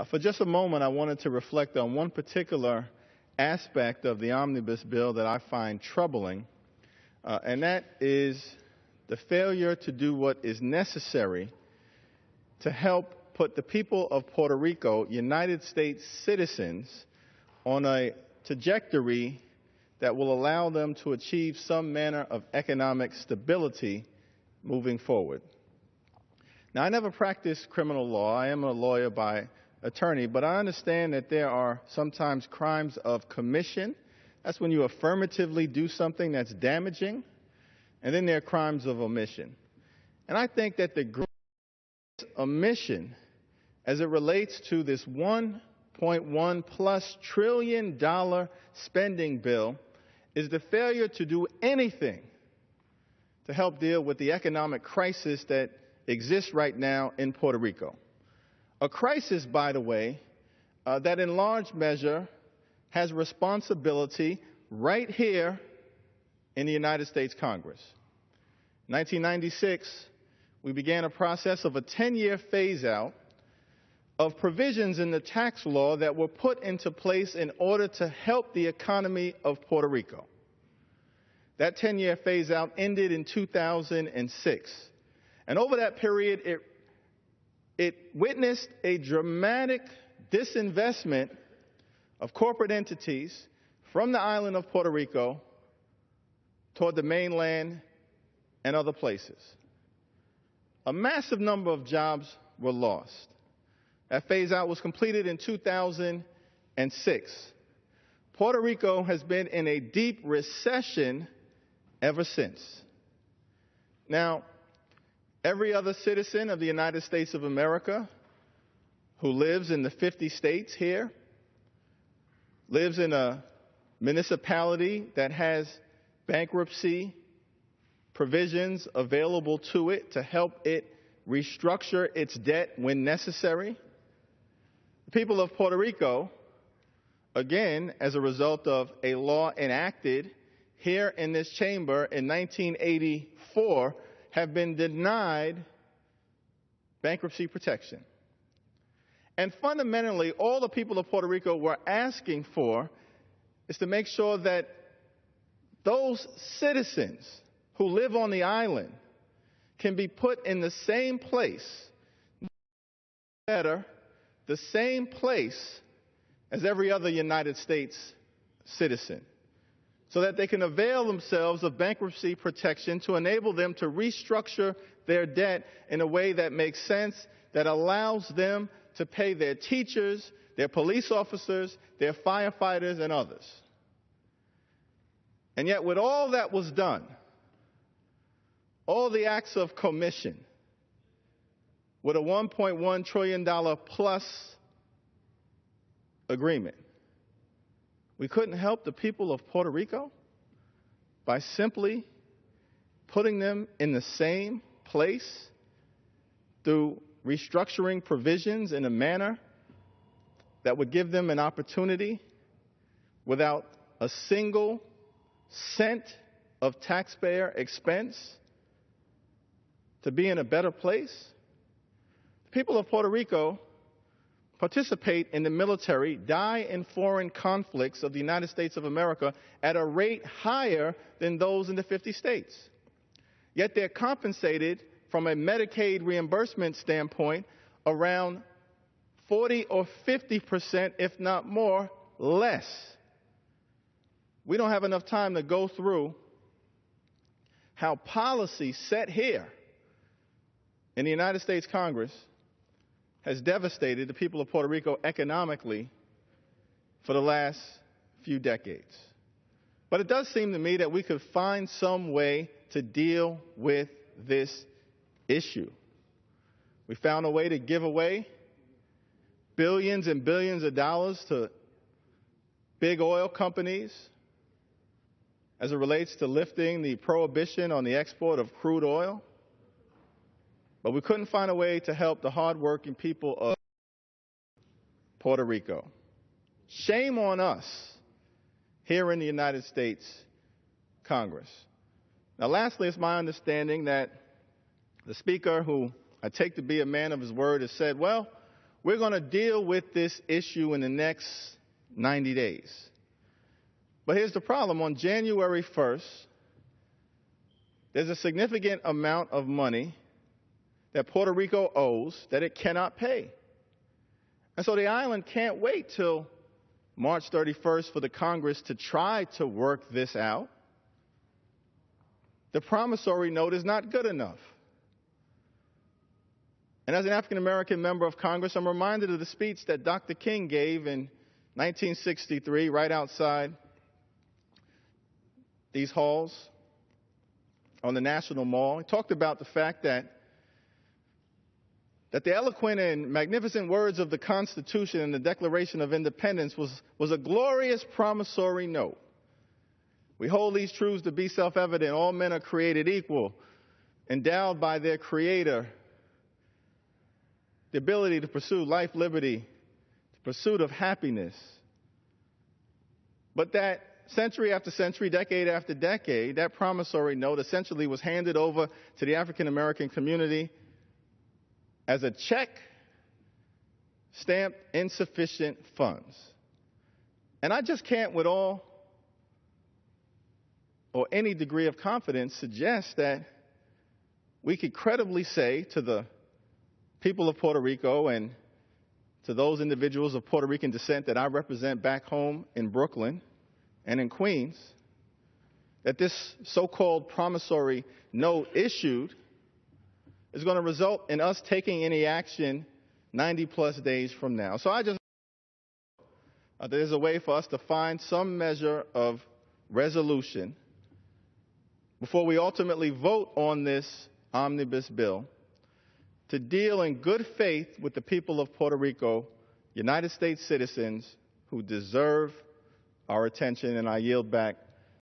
For just a moment, I wanted to reflect on one particular aspect of the omnibus bill that I find troubling, and that is the failure to do what is necessary to help put the people of Puerto Rico, United States citizens, on a trajectory that will allow them to achieve some manner of economic stability moving forward. Now, I never practiced criminal law. I am a lawyer by attorney, but I understand that there are sometimes crimes of commission. That's when you affirmatively do something that's damaging. And then there are crimes of omission. And I think that the greatest omission as it relates to this $1.1+ trillion spending bill is the failure to do anything to help deal with the economic crisis that exists right now in Puerto Rico. A crisis, by the way, that in large measure has responsibility right here in the United States Congress. In 1996, we began a process of a 10-year phase-out of provisions in the tax law that were put into place in order to help the economy of Puerto Rico. That 10-year phase-out ended in 2006. And over that period, it witnessed a dramatic disinvestment of corporate entities from the island of Puerto Rico toward the mainland and other places. A massive number of jobs were lost. That phase-out was completed in 2006. Puerto Rico has been in a deep recession ever since. Now, every other citizen of the United States of America who lives in the 50 states here lives in a municipality that has bankruptcy provisions available to it to help it restructure its debt when necessary. The people of Puerto Rico, again, as a result of a law enacted here in this chamber in 1984, have been denied bankruptcy protection. And fundamentally, all the people of Puerto Rico were asking for is to make sure that those citizens who live on the island can be put in the same place, the same place as every other United States citizen, so that they can avail themselves of bankruptcy protection to enable them to restructure their debt in a way that makes sense, that allows them to pay their teachers, their police officers, their firefighters, and others. And yet, with all that was done, all the acts of commission, with a $1.1 trillion plus agreement, we couldn't help the people of Puerto Rico by simply putting them in the same place through restructuring provisions in a manner that would give them an opportunity without a single cent of taxpayer expense to be in a better place. The people of Puerto Rico participate in the military, die in foreign conflicts of the United States of America at a rate higher than those in the 50 states. Yet they're compensated from a Medicaid reimbursement standpoint around 40 or 50%, if not more, less. We don't have enough time to go through how policy set here in the United States Congress has devastated the people of Puerto Rico economically for the last few decades. But it does seem to me that we could find some way to deal with this issue. We found a way to give away billions and billions of dollars to big oil companies as it relates to lifting the prohibition on the export of crude oil. But we couldn't find a way to help the hardworking people of Puerto Rico. Shame on us here in the United States Congress. Now, lastly, it's my understanding that the Speaker, who I take to be a man of his word, has said, well, we're going to deal with this issue in the next 90 days. But here's the problem. On January 1st, there's a significant amount of money that Puerto Rico owes that it cannot pay. And so the island can't wait till March 31st for the Congress to try to work this out. The promissory note is not good enough. And as an African-American member of Congress, I'm reminded of the speech that Dr. King gave in 1963 right outside these halls on the National Mall. He talked about the fact that the eloquent and magnificent words of the Constitution and the Declaration of Independence was a glorious promissory note. We hold these truths to be self-evident. All men are created equal, endowed by their Creator, the ability to pursue life, liberty, the pursuit of happiness. But that century after century, decade after decade, that promissory note essentially was handed over to the African-American community as a check stamped insufficient funds. And I just can't with all or any degree of confidence suggest that we could credibly say to the people of Puerto Rico and to those individuals of Puerto Rican descent that I represent back home in Brooklyn and in Queens, that this so-called promissory note issued is going to result in us taking any action 90-plus days from now. So I just there's a way for us to find some measure of resolution before we ultimately vote on this omnibus bill to deal in good faith with the people of Puerto Rico, United States citizens who deserve our attention. And I yield back